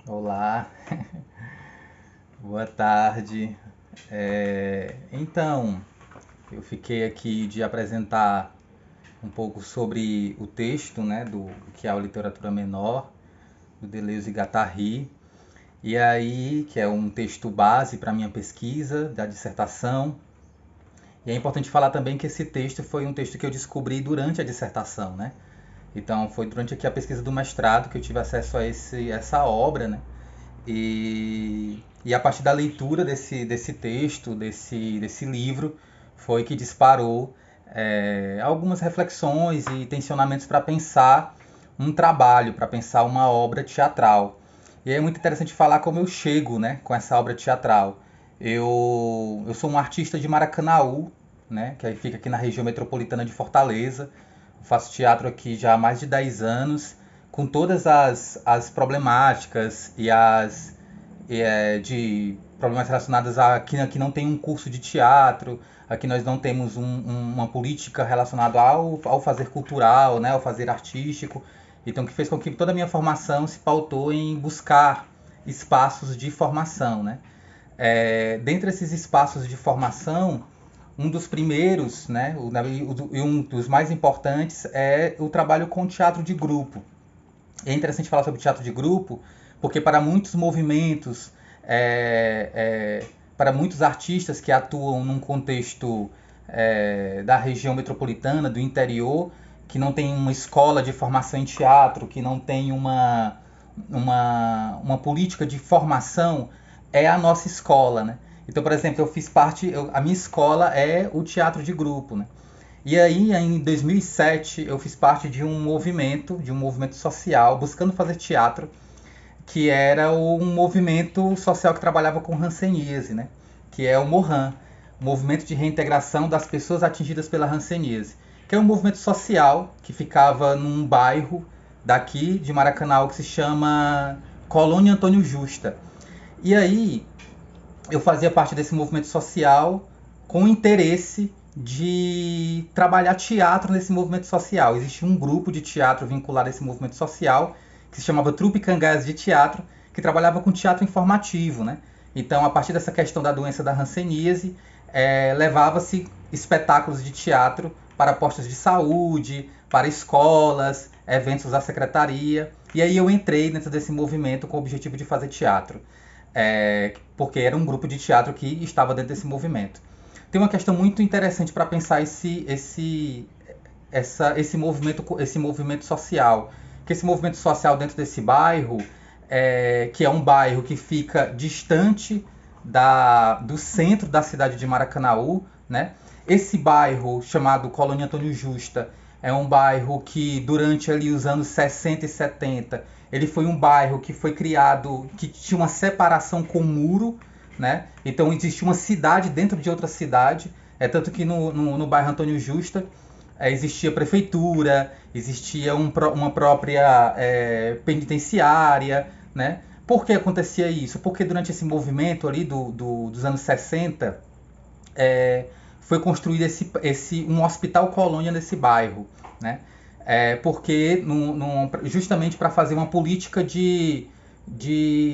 Olá, boa tarde. Então, eu fiquei aqui de apresentar um pouco sobre o texto, né, do que é a literatura menor, do Deleuze e Guattari, e aí que é um texto base para minha pesquisa da dissertação. E é importante falar também que esse texto foi um texto que eu descobri durante a dissertação, né? Então, foi durante aqui a pesquisa do mestrado que eu tive acesso a essa obra, né? E a partir da leitura desse texto, desse livro, foi que disparou algumas reflexões e tensionamentos para pensar um trabalho, para pensar uma obra teatral. E aí é muito interessante falar como eu chego, né, com essa obra teatral. Eu sou um artista de Maracanaú, né, que aí fica aqui na região metropolitana de Fortaleza. Faço teatro aqui já há mais de 10 anos, com todas as problemáticas de problemas relacionados a aqui não tem um curso de teatro, aqui nós não temos uma política relacionada ao fazer cultural, né, ao fazer artístico. Então, que fez com que toda a minha formação se pautou em buscar espaços de formação, né? Dentre esses espaços de formação, um dos primeiros, né, e um dos mais importantes é o trabalho com teatro de grupo. É interessante falar sobre teatro de grupo, porque para muitos movimentos, para muitos artistas que atuam num contexto da região metropolitana, do interior, que não tem uma escola de formação em teatro, que não tem uma política de formação, é a nossa escola, né? Então, por exemplo, eu fiz parte, a minha escola é o teatro de grupo, né? E aí, em 2007, eu fiz parte de um movimento social, buscando fazer teatro, que era um movimento social que trabalhava com hanseníase, né? Que é o Mohan, o movimento de reintegração das pessoas atingidas pela hanseníase, que é um movimento social que ficava num bairro daqui de Maracanã que se chama Colônia Antônio Justa. E aí, eu fazia parte desse movimento social com interesse de trabalhar teatro nesse movimento social. Existia um grupo de teatro vinculado a esse movimento social que se chamava Trupe Cangás de Teatro, que trabalhava com teatro informativo, né? Então, a partir dessa questão da doença da hanseníase, levava-se espetáculos de teatro para postos de saúde, para escolas, eventos da secretaria. E aí eu entrei dentro desse movimento com o objetivo de fazer teatro, porque era um grupo de teatro que estava dentro desse movimento. Tem uma questão muito interessante para pensar esse movimento social. Que esse movimento social dentro desse bairro, que é um bairro que fica distante do centro da cidade de Maracanaú, né? Esse bairro, chamado Colônia Antônio Justa, é um bairro que durante ali os anos 60 e 70, ele foi um bairro que foi criado, que tinha uma separação com muro, né? Então existia uma cidade dentro de outra cidade, tanto que no bairro Antônio Justa existia prefeitura, existia uma própria penitenciária, né? Por que acontecia isso? Porque durante esse movimento ali dos anos 60, foi construído um hospital colônia nesse bairro, né? Porque justamente para fazer uma política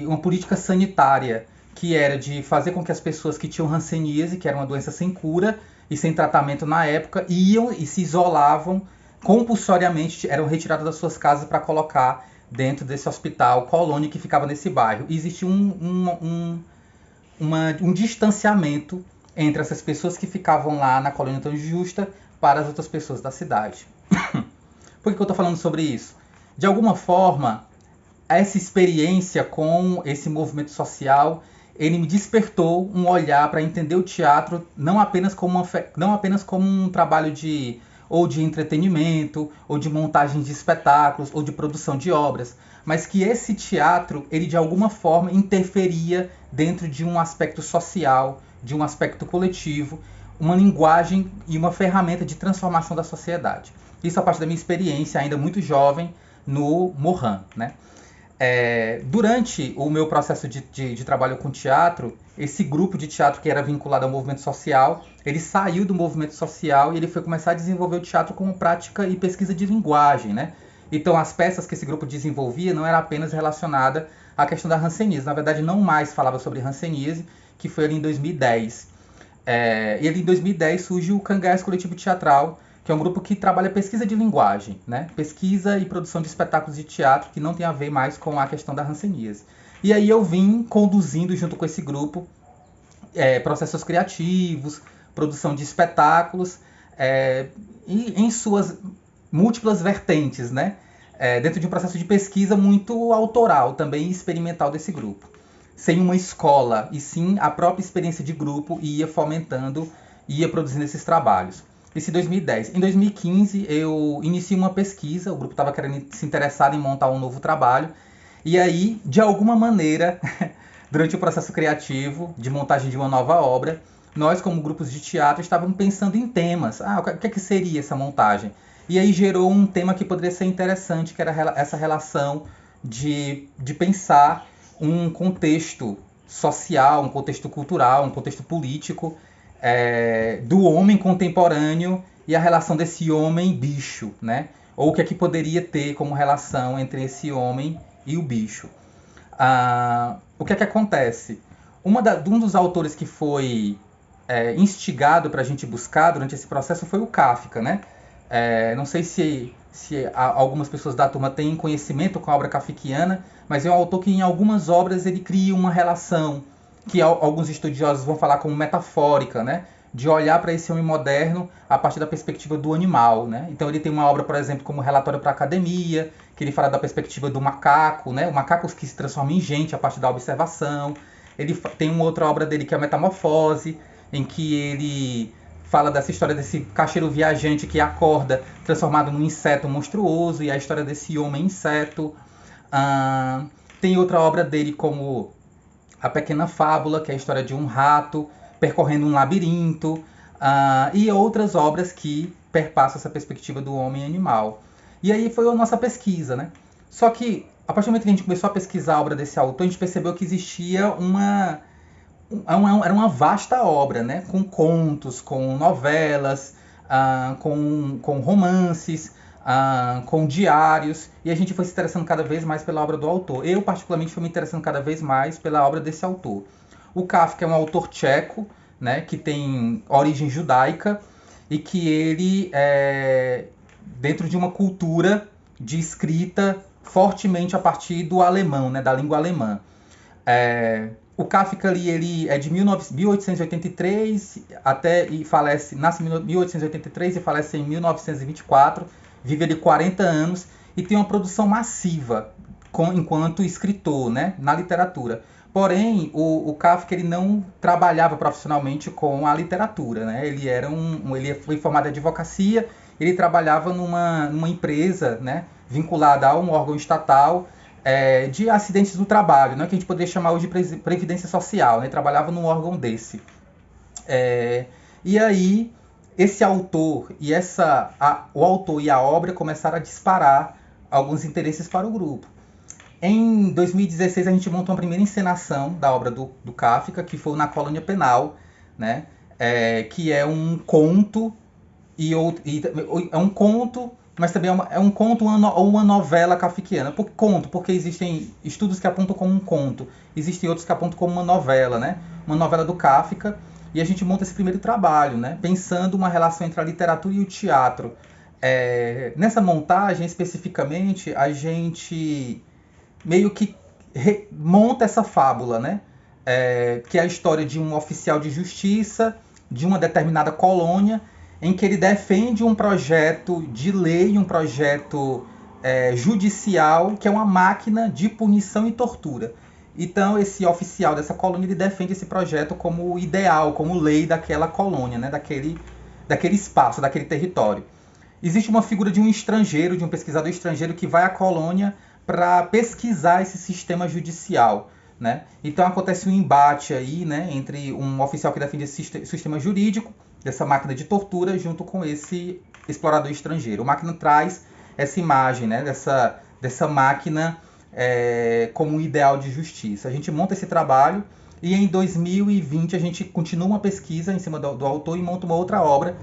uma política sanitária, que era de fazer com que as pessoas que tinham hanseníase, que era uma doença sem cura e sem tratamento na época, iam e se isolavam compulsoriamente, eram retiradas das suas casas para colocar dentro desse hospital colônia que ficava nesse bairro. E existia um distanciamento entre essas pessoas que ficavam lá na colônia Antônio Justa para as outras pessoas da cidade. Por que eu estou falando sobre isso? De alguma forma, essa experiência com esse movimento social, ele me despertou um olhar para entender o teatro não apenas como um trabalho de entretenimento, ou de montagem de espetáculos, ou de produção de obras, mas que esse teatro, ele de alguma forma interferia dentro de um aspecto social, de um aspecto coletivo, uma linguagem e uma ferramenta de transformação da sociedade. Isso a partir da minha experiência, ainda muito jovem, no Mohan, né? Durante o meu processo de trabalho com teatro, esse grupo de teatro que era vinculado ao movimento social, ele saiu do movimento social e ele foi começar a desenvolver o teatro como prática e pesquisa de linguagem, né? Então, as peças que esse grupo desenvolvia não era apenas relacionada à questão da hanseníase. Na verdade, não mais falava sobre hanseníase, que foi ali em 2010. E ali em 2010 surge o Cangás Coletivo Teatral, que é um grupo que trabalha pesquisa de linguagem, né? Pesquisa e produção de espetáculos de teatro que não tem a ver mais com a questão da hanseníase. E aí eu vim conduzindo junto com esse grupo processos criativos, produção de espetáculos, e em suas múltiplas vertentes, né? Dentro de um processo de pesquisa muito autoral, também experimental desse grupo. Sem uma escola, e sim a própria experiência de grupo ia fomentando, ia produzindo esses trabalhos. Isso em 2010. Em 2015, eu iniciei uma pesquisa, o grupo estava querendo se interessar em montar um novo trabalho, e aí, de alguma maneira, durante o processo criativo de montagem de uma nova obra, nós, como grupos de teatro, estávamos pensando em temas. O que é que seria essa montagem? E aí gerou um tema que poderia ser interessante, que era essa relação de pensar um contexto social, um contexto cultural, um contexto político do homem contemporâneo e a relação desse homem-bicho, né? Ou o que é que poderia ter como relação entre esse homem e o bicho. O que é que acontece? Um dos autores que foi instigado para a gente buscar durante esse processo foi o Kafka, né? Não sei se algumas pessoas da turma têm conhecimento com a obra kafkiana, mas é um autor que em algumas obras ele cria uma relação que alguns estudiosos vão falar como metafórica, né? De olhar para esse homem moderno a partir da perspectiva do animal, né? Então ele tem uma obra, por exemplo, como Relatório para a Academia, que ele fala da perspectiva do macaco, né? O macaco que se transforma em gente a partir da observação. Ele tem uma outra obra dele que é a Metamorfose, em que ele fala dessa história desse caixeiro viajante que acorda transformado num inseto monstruoso, e a história desse homem inseto. Tem outra obra dele como A Pequena Fábula, que é a história de um rato percorrendo um labirinto, e outras obras que perpassam essa perspectiva do homem animal. E aí foi a nossa pesquisa, né? Só que, a partir do momento que a gente começou a pesquisar a obra desse autor, a gente percebeu que existia era uma vasta obra, né? Com contos, com novelas, com romances, com diários, e a gente foi se interessando cada vez mais pela obra do autor. Eu, particularmente, fui me interessando cada vez mais pela obra desse autor. O Kafka é um autor tcheco, né? Que tem origem judaica, e que ele dentro de uma cultura de escrita fortemente a partir do alemão, né? Da língua alemã. O Kafka ali, ele é de 1883 nasce em 1883 e falece em 1924, vive ali 40 anos e tem uma produção massiva enquanto escritor, né, na literatura. Porém, o Kafka ele não trabalhava profissionalmente com a literatura, né? Ele foi formado em advocacia, ele trabalhava numa empresa, né, vinculada a um órgão estatal, de acidentes do trabalho, né, que a gente poderia chamar hoje de previdência social, né, trabalhava num órgão desse. E aí, esse autor o autor e a obra começaram a disparar alguns interesses para o grupo. Em 2016, a gente montou uma primeira encenação da obra do Kafka, que foi Na Colônia Penal, né, que é um conto, é um conto, mas também é um conto ou uma novela kafkiana. Por conto, porque existem estudos que apontam como um conto, existem outros que apontam como uma novela, né? Uma novela do Kafka, e a gente monta esse primeiro trabalho, né? Pensando uma relação entre a literatura e o teatro. Nessa montagem, especificamente, a gente meio que monta essa fábula, né? Que é a história de um oficial de justiça de uma determinada colônia, em que ele defende um projeto de lei, um projeto judicial, que é uma máquina de punição e tortura. Então, esse oficial dessa colônia, ele defende esse projeto como ideal, como lei daquela colônia, né? daquele espaço, daquele território. Existe uma figura de um estrangeiro, de um pesquisador estrangeiro, que vai à colônia para pesquisar esse sistema judicial, né? Então acontece um embate aí, né, entre um oficial que defende esse sistema jurídico, dessa máquina de tortura, junto com esse explorador estrangeiro. O máquina traz essa imagem, né, dessa máquina como um ideal de justiça. A gente monta esse trabalho e em 2020 a gente continua uma pesquisa em cima do autor e monta uma outra obra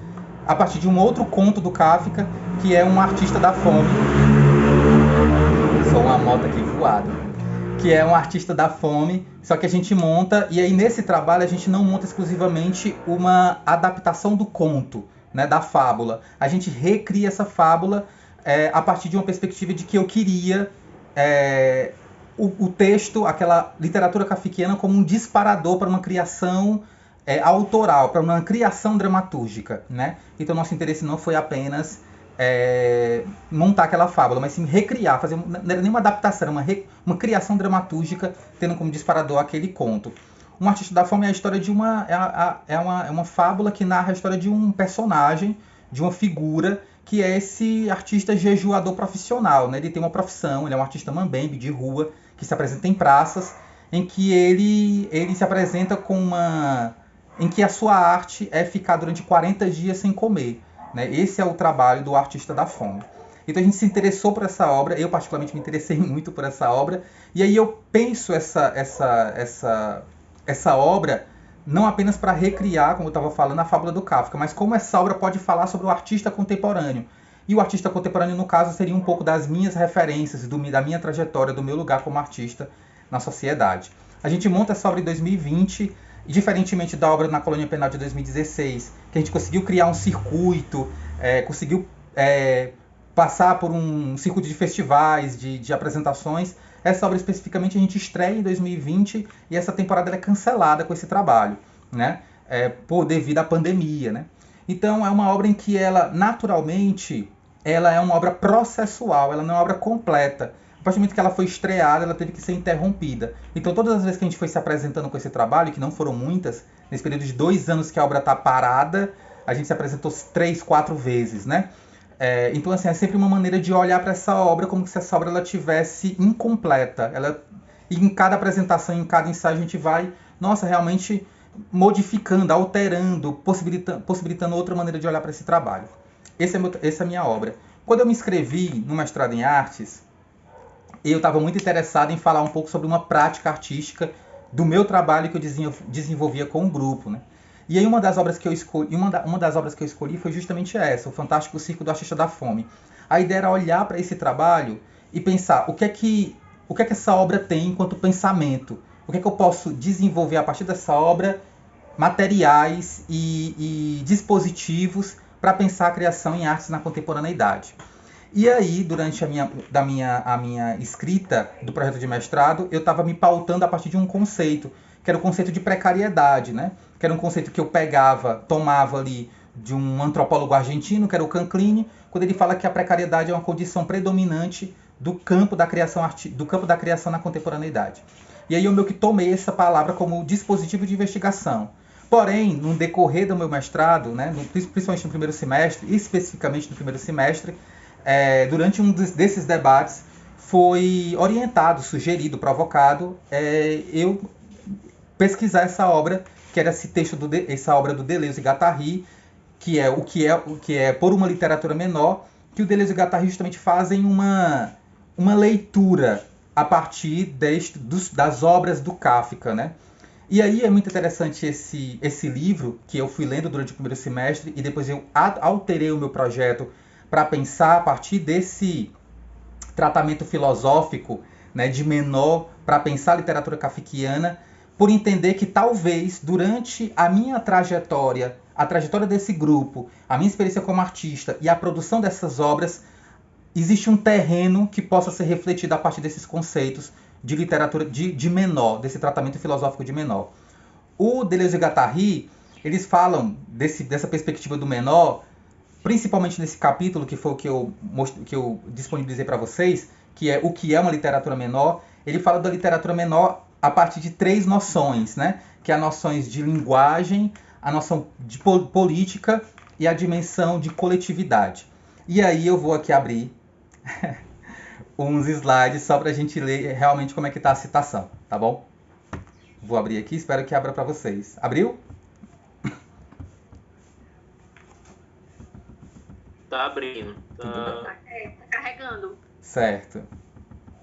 a partir de um outro conto do Kafka, que é Um Artista da Fome. alto aqui, voado. Que é um artista da fome, só que a gente monta, e aí nesse trabalho a gente não monta exclusivamente uma adaptação do conto, né, da fábula. A gente recria essa fábula a partir de uma perspectiva de que eu queria o texto, aquela literatura kafkiana, como um disparador para uma criação autoral, para uma criação dramatúrgica, né? Então nosso interesse não foi apenas montar aquela fábula, mas sim recriar, fazer, não era nem uma adaptação, era uma criação dramatúrgica, tendo como disparador aquele conto. Um Artista da Fome é a história de uma fábula que narra a história de um personagem, de uma figura, que é esse artista jejuador profissional, né? Ele tem uma profissão, ele é um artista mambembe de rua, que se apresenta em praças, em que ele se apresenta em que a sua arte é ficar durante 40 dias sem comer. Né? Esse é o trabalho do Artista da Fome. Então a gente se interessou por essa obra, eu particularmente me interessei muito por essa obra, e aí eu penso essa obra não apenas para recriar, como eu estava falando, a fábula do Kafka, mas como essa obra pode falar sobre o artista contemporâneo. E o artista contemporâneo, no caso, seria um pouco das minhas referências, da minha trajetória, do meu lugar como artista na sociedade. A gente monta essa obra em 2020, e diferentemente da obra na Colônia Penal de 2016, que a gente conseguiu criar um circuito, conseguiu passar por um circuito de festivais, de apresentações. Essa obra especificamente a gente estreia em 2020 e essa temporada é cancelada com esse trabalho, né? Devido à pandemia, né? Então é uma obra em que ela, naturalmente, ela é uma obra processual, ela não é uma obra completa. A partir do momento que ela foi estreada, ela teve que ser interrompida. Então todas as vezes que a gente foi se apresentando com esse trabalho, que não foram muitas, nesse período de 2 anos que a obra está parada, a gente se apresentou 3, 4 vezes, né? Então, assim, é sempre uma maneira de olhar para essa obra como se essa obra ela tivesse incompleta. E em cada apresentação, em cada ensaio, a gente vai, realmente modificando, alterando, possibilitando outra maneira de olhar para esse trabalho. Essa é a minha obra. Quando eu me inscrevi no mestrado em artes, eu estava muito interessado em falar um pouco sobre uma prática artística do meu trabalho que eu desenvolvia com o grupo, né? E aí uma das obras que eu escolhi foi justamente essa, o Fantástico Circo do Artista da Fome. A ideia era olhar para esse trabalho e pensar o que é que essa obra tem enquanto pensamento, o que é que eu posso desenvolver a partir dessa obra, materiais e dispositivos para pensar a criação em artes na contemporaneidade. E aí, durante a minha escrita do projeto de mestrado, eu estava me pautando a partir de um conceito, que era o conceito de precariedade, né? Que era um conceito que eu tomava ali de um antropólogo argentino, que era o Canclini, quando ele fala que a precariedade é uma condição predominante do campo da criação na contemporaneidade. E aí eu meio que tomei essa palavra como dispositivo de investigação. Porém, no decorrer do meu mestrado, né, principalmente no primeiro semestre, especificamente no primeiro semestre, durante um desses debates, foi orientado, sugerido, provocado, eu pesquisar essa obra, que era essa obra do Deleuze e Guattari, que é Por uma Literatura Menor, que o Deleuze e o Guattari justamente fazem uma leitura a partir das obras do Kafka, né? E aí é muito interessante esse livro, que eu fui lendo durante o primeiro semestre, e depois eu alterei o meu projeto para pensar a partir desse tratamento filosófico, né, de Menor, para pensar a literatura kafkiana, por entender que talvez durante a minha trajetória, a trajetória desse grupo, a minha experiência como artista e a produção dessas obras, existe um terreno que possa ser refletido a partir desses conceitos de literatura de Menor, desse tratamento filosófico de Menor. O Deleuze e o Guattari, eles falam dessa perspectiva do Menor, principalmente nesse capítulo, que foi o que eu disponibilizei para vocês, que é o que é uma literatura menor. Ele fala da literatura menor a partir de 3 noções, né? Que é as noções de linguagem, a noção de política e a dimensão de coletividade. E aí eu vou aqui abrir uns slides só para a gente ler realmente como é que está a citação, tá bom? Vou abrir aqui, espero que abra para vocês. Abriu? Tá abrindo. Tá carregando. Certo.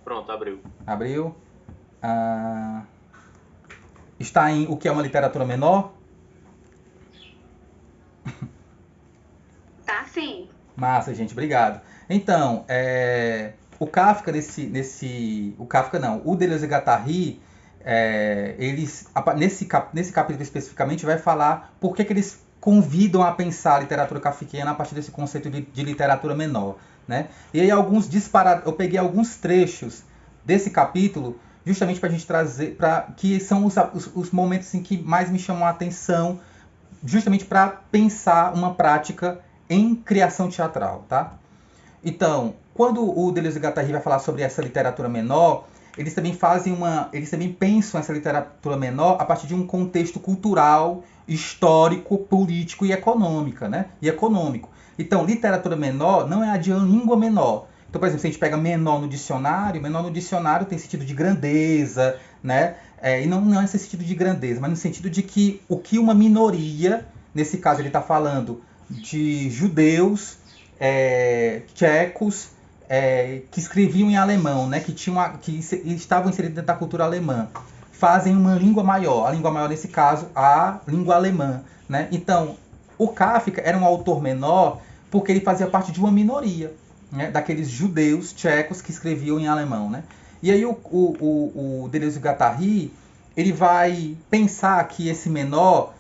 Pronto, abriu. Abriu. Está em O que é uma literatura menor? Tá sim. Massa, gente, obrigado. Então, o Kafka o Kafka não, o Deleuze e Guattari, nesse capítulo especificamente vai falar por que eles convidam a pensar a literatura kafkiana a partir desse conceito de literatura menor, né? E aí eu peguei alguns trechos desse capítulo justamente para a gente trazer, que são os momentos em que mais me chamam a atenção, justamente para pensar uma prática em criação teatral, tá? Então, quando o Deleuze e Guattari vai falar sobre essa literatura menor, eles também pensam essa literatura menor a partir de um contexto cultural, histórico, político e econômico, né? Então, literatura menor não é a de língua menor. Então, por exemplo, se a gente pega menor no dicionário tem sentido de grandeza, né? E não nesse sentido de grandeza, mas no sentido de que o que uma minoria, nesse caso ele está falando de judeus, tchecos, que escreviam em alemão, né? que estavam inseridos dentro da cultura alemã, fazem uma língua maior. A língua maior, nesse caso, a língua alemã, né? Então, o Kafka era um autor menor porque ele fazia parte de uma minoria, né? Daqueles judeus tchecos que escreviam em alemão, né? E aí o Deleuze e Guattari, ele vai pensar que esse menor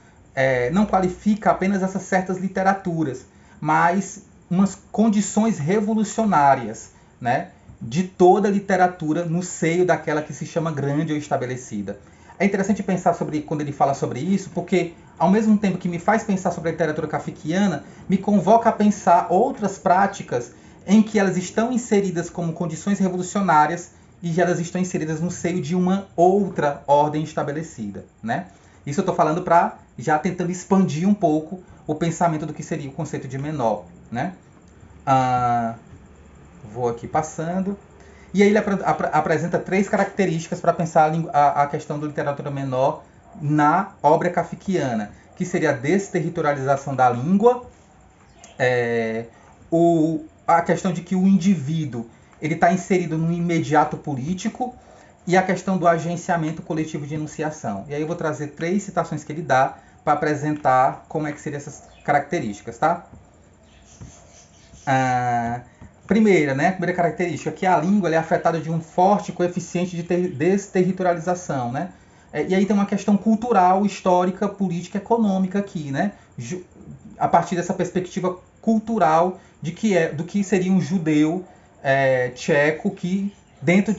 não qualifica apenas essas certas literaturas, mas umas condições revolucionárias, né, de toda a literatura no seio daquela que se chama grande ou estabelecida. É interessante pensar quando ele fala sobre isso, porque ao mesmo tempo que me faz pensar sobre a literatura kafkiana, me convoca a pensar outras práticas em que elas estão inseridas como condições revolucionárias e elas estão inseridas no seio de uma outra ordem estabelecida, né? Isso eu estou falando para já tentando expandir um pouco o pensamento do que seria o conceito de menor, né? Vou aqui passando. E aí ele apresenta 3 características para pensar a questão da literatura menor na obra kafkiana, que seria a desterritorialização da língua, a questão de que o indivíduo ele está inserido no imediato político e a questão do agenciamento coletivo de enunciação. E aí eu vou trazer 3 citações que ele dá para apresentar como é que seriam essas características, tá? Primeira característica, que a língua é afetada de um forte coeficiente de desterritorialização, né? E aí tem uma questão cultural, histórica, política, econômica aqui, né? A partir dessa perspectiva cultural do que seria um judeu tcheco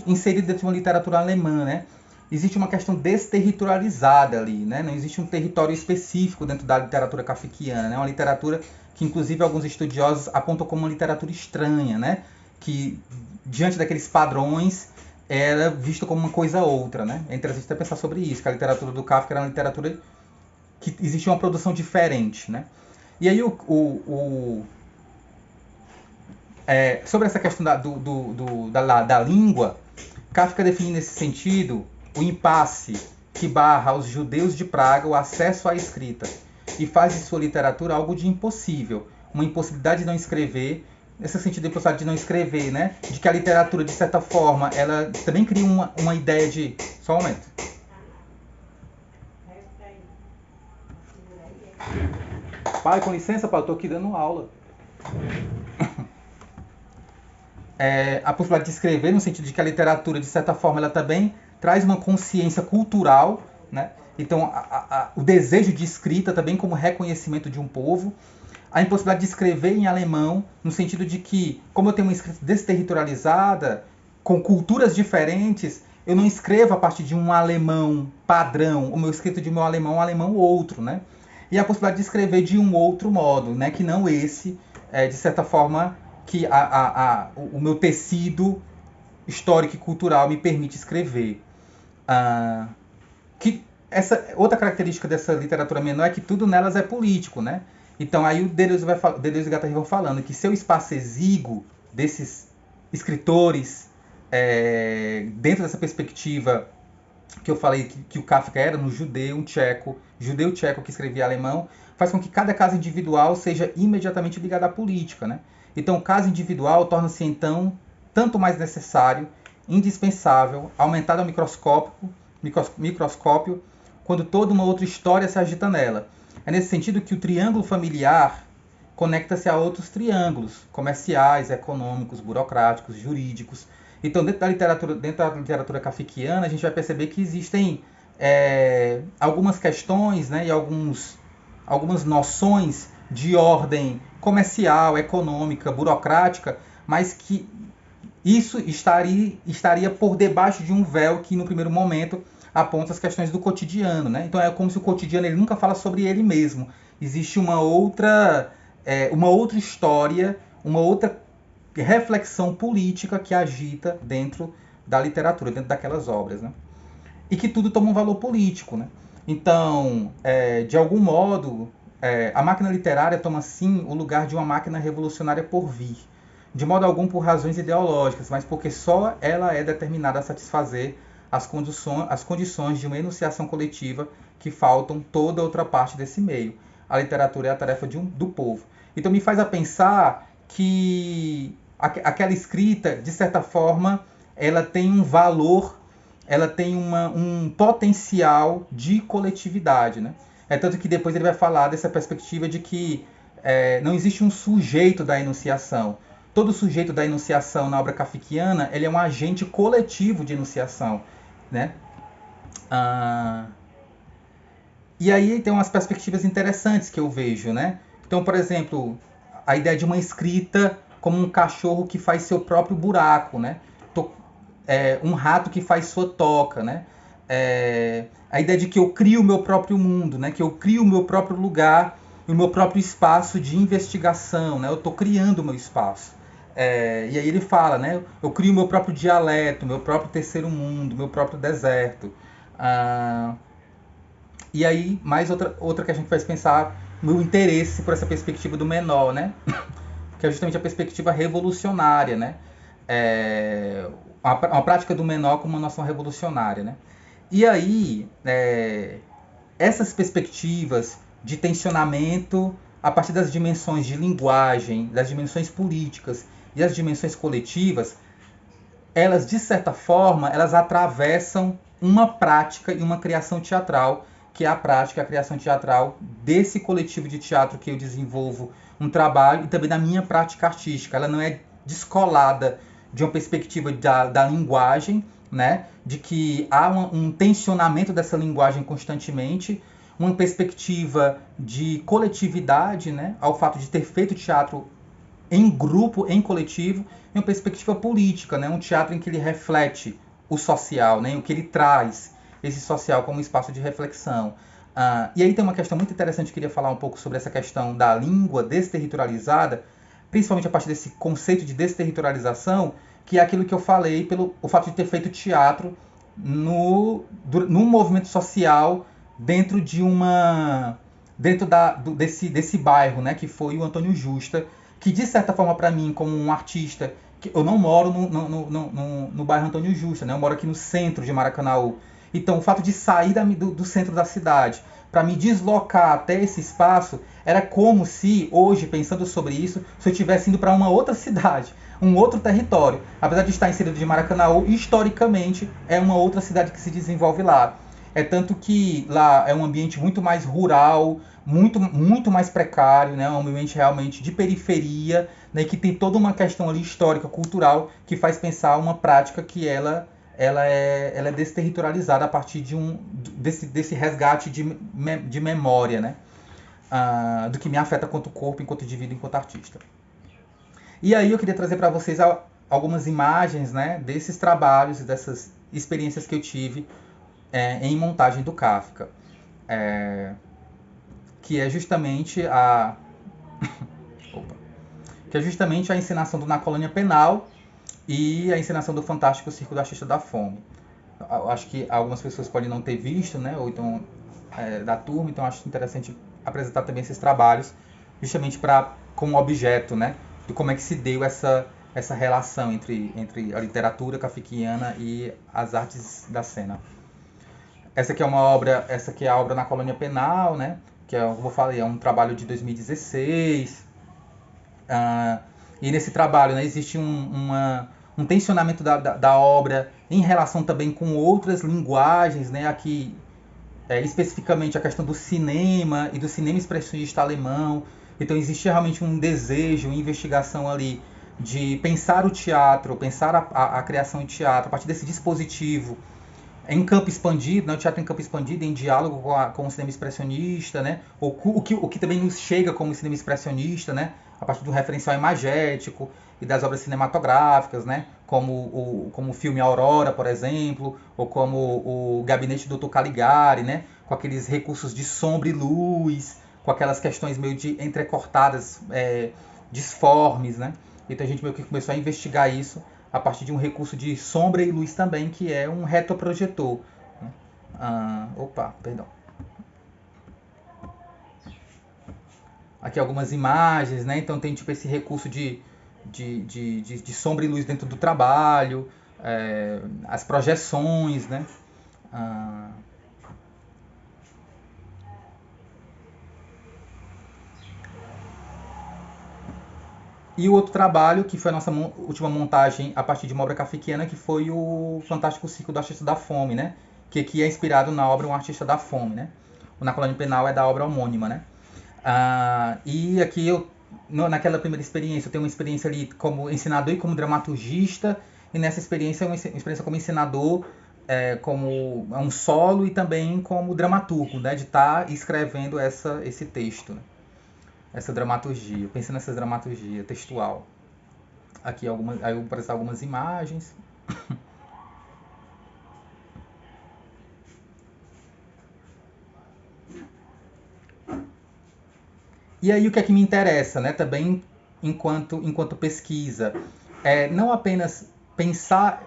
inserido dentro de uma literatura alemã, né? Existe uma questão desterritorializada ali, né? Não existe um território específico dentro da literatura kafkiana, né? Uma literatura que, inclusive, alguns estudiosos apontam como uma literatura estranha, né? Que, diante daqueles padrões, era vista como uma coisa outra, né? É interessante até pensar sobre isso, que a literatura do Kafka era uma literatura que existia uma produção diferente, né? E aí, sobre essa questão da língua, Kafka define nesse sentido o impasse que barra aos judeus de Praga o acesso à escrita e faz de sua literatura algo de impossível, uma impossibilidade de não escrever, nesse sentido de impossibilidade de não escrever, né? De que a literatura, de certa forma, ela também cria uma ideia de... Só um momento. Pai, com licença, pai, eu tô aqui dando aula. A possibilidade de escrever, no sentido de que a literatura, de certa forma, ela também traz uma consciência cultural, né? Então, o desejo de escrita também como reconhecimento de um povo. A impossibilidade de escrever em alemão, no sentido de que, como eu tenho uma escrita desterritorializada, com culturas diferentes, eu não escrevo a partir de um alemão padrão, o meu escrito de meu alemão é um alemão outro, né? E a possibilidade de escrever de um outro modo, né? Que não esse, de certa forma, que o meu tecido histórico e cultural me permite escrever. Essa outra característica dessa literatura menor é que tudo nelas é político, né? Então aí o Deleuze e Guattari vão falando que seu espaço exíguo desses escritores, dentro dessa perspectiva que eu falei que o Kafka era no judeu tcheco que escrevia alemão, faz com que cada caso individual seja imediatamente ligado à política, né? Então o caso individual torna-se então tanto mais necessário, indispensável, aumentado ao microscópio, quando toda uma outra história se agita nela. É nesse sentido que o triângulo familiar conecta-se a outros triângulos comerciais, econômicos, burocráticos, jurídicos. Então, dentro da literatura kafkiana, a gente vai perceber que existem algumas questões, né, e algumas noções de ordem comercial, econômica, burocrática, mas que isso estaria por debaixo de um véu que, no primeiro momento, aponta as questões do cotidiano, né? Então é como se o cotidiano ele nunca fala sobre ele mesmo. Existe uma outra história, uma outra reflexão política que agita dentro da literatura, dentro daquelas obras, né? E que tudo toma um valor político, né? Então, de algum modo, a máquina literária toma, sim, o lugar de uma máquina revolucionária por vir. De modo algum por razões ideológicas, mas porque só ela é determinada a satisfazer as condições de uma enunciação coletiva que faltam toda outra parte desse meio. A literatura é a tarefa do povo. Então me faz a pensar que aquela escrita, de certa forma, ela tem um valor, ela tem um potencial de coletividade, né? É tanto que depois ele vai falar dessa perspectiva de que não existe um sujeito da enunciação. Todo sujeito da enunciação na obra kafkiana, ele é um agente coletivo de enunciação, né? E aí tem umas perspectivas interessantes que eu vejo, né? Então, por exemplo, a ideia de uma escrita como um cachorro que faz seu próprio buraco, né? Um rato que faz sua toca, né? A ideia de que eu crio o meu próprio mundo, né? Que eu crio o meu próprio lugar, o meu próprio espaço de investigação, né? Eu estou criando o meu espaço. E aí ele fala, né? Eu crio o meu próprio dialeto, meu próprio terceiro mundo, meu próprio deserto. E aí, mais outra que a gente faz pensar meu interesse por essa perspectiva do menor, né? Que é justamente a perspectiva revolucionária, né? Uma prática do menor como uma noção revolucionária, né? E aí, essas perspectivas de tensionamento a partir das dimensões de linguagem, das dimensões políticas e as dimensões coletivas, elas, de certa forma, elas atravessam uma prática e uma criação teatral, que é a prática, a criação teatral desse coletivo de teatro que eu desenvolvo um trabalho e também da minha prática artística. Ela não é descolada de uma perspectiva da linguagem, né? De que há um tensionamento dessa linguagem constantemente, uma perspectiva de coletividade, né? Ao fato de ter feito teatro em grupo, em coletivo, e uma perspectiva política, né? Um teatro em que ele reflete o social, né? O que ele traz esse social como espaço de reflexão. E aí tem uma questão muito interessante, eu queria falar um pouco sobre essa questão da língua desterritorializada, principalmente a partir desse conceito de desterritorialização, que é aquilo que eu falei pelo o fato de ter feito teatro num movimento social dentro desse bairro, né, que foi o Antônio Justa, que de certa forma para mim, como um artista, que eu não moro no bairro Antônio Justa, né, eu moro aqui no centro de Maracanaú. Então o fato de sair do centro da cidade para me deslocar até esse espaço era como se, hoje, pensando sobre isso, se eu estivesse indo para uma outra cidade, um outro território. Apesar de estar inserido de Maracanaú, historicamente é uma outra cidade que se desenvolve lá. É tanto que lá é um ambiente muito mais rural, muito, muito mais precário, né? Um ambiente realmente de periferia, né? Que tem toda uma questão ali histórica, cultural, que faz pensar uma prática que ela é desterritorializada a partir desse resgate de memória, né? Do que me afeta quanto corpo, enquanto indivíduo, enquanto artista. E aí eu queria trazer para vocês algumas imagens, né, desses trabalhos e dessas experiências que eu tive em montagem do Kafka, que é justamente a encenação do Na Colônia Penal e a encenação do Fantástico Circo do Artista da Fome. Eu acho que algumas pessoas podem não ter visto, né, ou então da turma, então acho interessante apresentar também esses trabalhos, justamente como objeto, né, de como é que se deu essa relação entre a literatura kafkiana e as artes da cena. Essa aqui é a obra Na Colônia Penal, né, que como eu falei, é um trabalho de 2016. E nesse trabalho, né, existe um tensionamento da obra em relação também com outras linguagens, né, aqui especificamente a questão do cinema e do cinema expressionista alemão, Então existe realmente um desejo, uma investigação ali de pensar o teatro, pensar a criação em teatro a partir desse dispositivo em campo expandido, né, o teatro em campo expandido, em diálogo com o cinema expressionista, né, o que também nos chega como cinema expressionista, né, a partir do referencial imagético e das obras cinematográficas, né, como o filme Aurora, por exemplo, ou como o Gabinete do Dr. Caligari, né, com aqueles recursos de sombra e luz, com aquelas questões meio de entrecortadas, disformes, né. Então a gente meio que começou a investigar isso a partir de um recurso de sombra e luz também, que é um retroprojetor. Perdão. Aqui algumas imagens, né? Então tem tipo esse recurso de sombra e luz dentro do trabalho, as projeções, né? E o outro trabalho, que foi a nossa última montagem a partir de uma obra kafkiana, que foi o Fantástico Ciclo do Artista da Fome, né? Que aqui é inspirado na obra Um Artista da Fome, né? O Na Colônia Penal é da obra homônima, né? E aqui naquela primeira experiência, eu tenho uma experiência ali como ensinador e como dramaturgista, e nessa experiência, uma experiência como ensinador, como um solo e também como dramaturgo, né? De estar escrevendo esse texto, né? Essa dramaturgia, pensando nessa dramaturgia textual. Aqui aí eu vou apresentar algumas imagens. E aí o que é que me interessa, né, também enquanto pesquisa, não apenas pensar,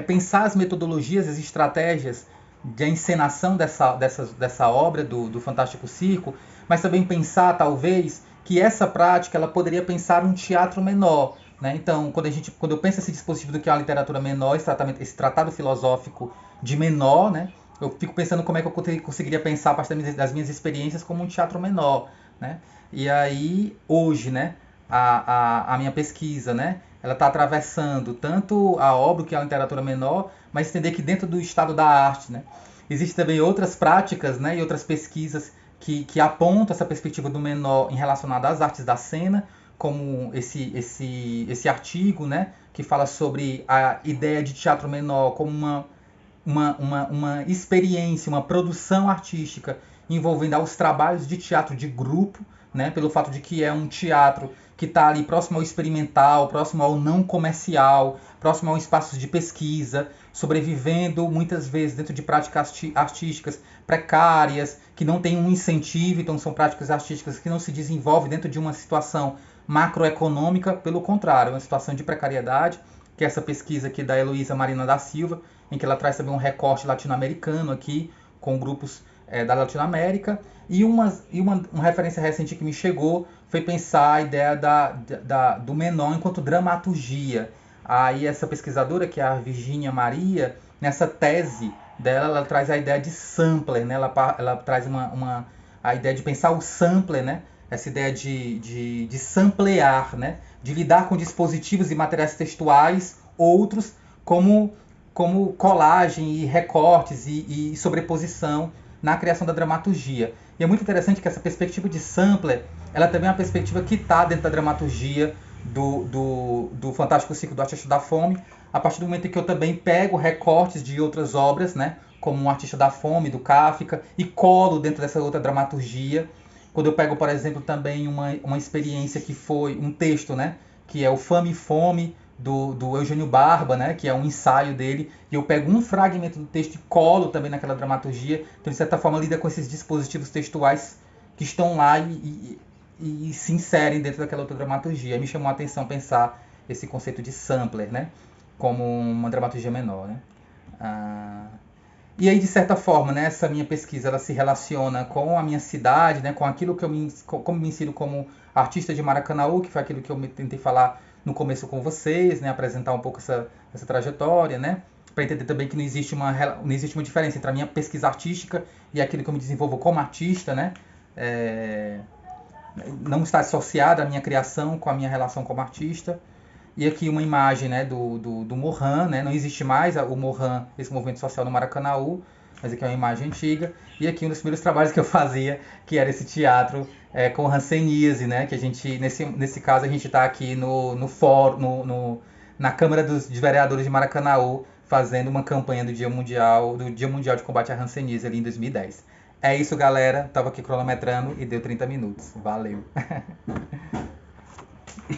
pensar as metodologias, as estratégias de encenação dessa obra do Fantástico Circo, mas também pensar, talvez, que essa prática ela poderia pensar um teatro menor. Né? Então, quando eu penso esse dispositivo do que é uma literatura menor, esse tratado filosófico de menor, né? Eu fico pensando como é que eu conseguiria pensar, a partir das minhas experiências, como um teatro menor. Né? E aí, hoje, né, a minha pesquisa, né, ela está atravessando tanto a obra, que é a literatura menor, mas entender que dentro do estado da arte, né, existem também outras práticas, né, e outras pesquisas que apontam essa perspectiva do menor em relacionado às artes da cena, como esse artigo, né, que fala sobre a ideia de teatro menor como uma experiência, uma produção artística envolvendo os trabalhos de teatro de grupo, né, pelo fato de que é um teatro que está ali próximo ao experimental, próximo ao não comercial, próximo a espaços de pesquisa, sobrevivendo muitas vezes dentro de práticas artísticas precárias, que não têm um incentivo, então são práticas artísticas que não se desenvolvem dentro de uma situação macroeconômica, pelo contrário, uma situação de precariedade, que é essa pesquisa aqui da Heloísa Marina da Silva, em que ela traz também um recorte latino-americano aqui, com grupos da Latinoamérica. E uma referência recente que me chegou foi pensar a ideia do menor enquanto dramaturgia. Aí essa pesquisadora, que é a Virgínia Maria, nessa tese dela, ela traz a ideia de sampler, né? Ela traz a ideia de pensar o sampler, né? Essa ideia de samplear, né? De lidar com dispositivos e materiais textuais, outros como colagem e recortes e sobreposição na criação da dramaturgia. E é muito interessante que essa perspectiva de sampler, ela também é uma perspectiva que está dentro da dramaturgia do Fantástico Ciclo do Artista da Fome, a partir do momento em que eu também pego recortes de outras obras, né, como Um Artista da Fome, do Kafka, e colo dentro dessa outra dramaturgia. Quando eu pego, por exemplo, também uma experiência que foi um texto, né, que é o Fame e Fome, do Eugênio Barba, né, que é um ensaio dele, e eu pego um fragmento do texto e colo também naquela dramaturgia. Então, de certa forma, lida com esses dispositivos textuais que estão lá e se inserem dentro daquela outra dramaturgia. Me chamou a atenção pensar esse conceito de sampler, né, como uma dramaturgia menor. Né? E aí, de certa forma, né, essa minha pesquisa ela se relaciona com a minha cidade, né, com aquilo que como me ensino como artista de Maracanaú, que foi aquilo que eu tentei falar no começo com vocês, né, apresentar um pouco essa trajetória, né, para entender também que não existe uma diferença entre a minha pesquisa artística e aquilo que eu me desenvolvo como artista, né, não está associada à minha criação com a minha relação como artista. E aqui uma imagem, né, do Morran, né, não existe mais o Morran, esse movimento social no Maracanaú, mas aqui é uma imagem antiga. E aqui um dos primeiros trabalhos que eu fazia, que era esse teatro com hanseníase, né? Que a gente, nesse caso, a gente está aqui no fórum, na Câmara de Vereadores de Maracanaú, fazendo uma campanha do Dia Mundial de Combate à Hanseníase ali em 2010. É isso, galera. Tava aqui cronometrando e deu 30 minutos. Valeu.